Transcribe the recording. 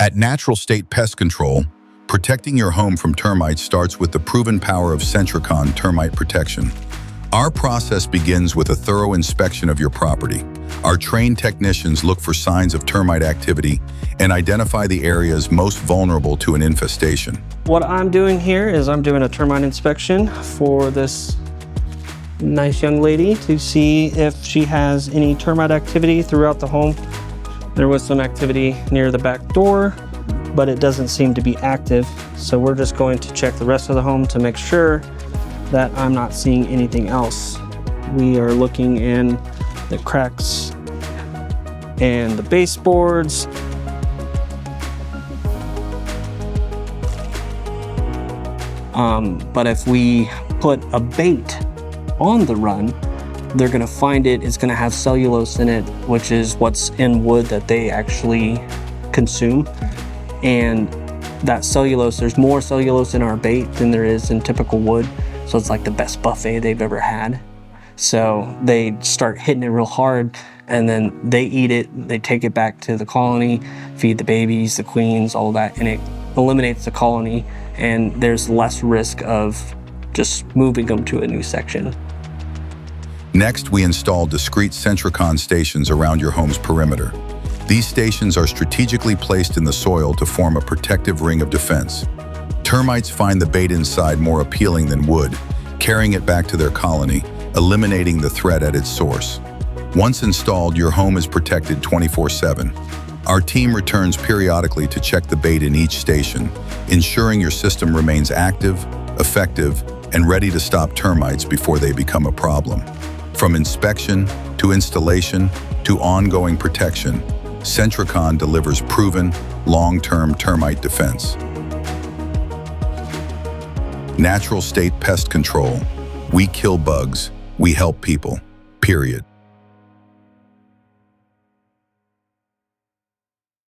At Natural State Pest Control, protecting your home from termites starts with the proven power of Sentricon termite protection. Our process begins with a thorough inspection of your property. Our trained technicians look for signs of termite activity and identify the areas most vulnerable to an infestation. What I'm doing here is I'm doing a termite inspection for this nice young lady to see if she has any termite activity throughout the home. There was some activity near the back door, but it doesn't seem to be active. So we're just going to check the rest of the home to make sure that I'm not seeing anything else. We are looking in the cracks and the baseboards. But if we put a bait on the run, they're gonna find it. It's gonna have cellulose in it, which is what's in wood that they actually consume. And that cellulose, there's more cellulose in our bait than there is in typical wood. So it's like the best buffet they've ever had. So they start hitting it real hard, and then they eat it, they take it back to the colony, feed the babies, the queens, all that, and it eliminates the colony, and there's less risk of just moving them to a new section. Next, we install discrete Sentricon stations around your home's perimeter. These stations are strategically placed in the soil to form a protective ring of defense. Termites find the bait inside more appealing than wood, carrying it back to their colony, eliminating the threat at its source. Once installed, your home is protected 24/7. Our team returns periodically to check the bait in each station, ensuring your system remains active, effective, and ready to stop termites before they become a problem. From inspection to installation to ongoing protection, Sentricon delivers proven, long-term termite defense. Natural State Pest Control. We kill bugs. We help people. Period.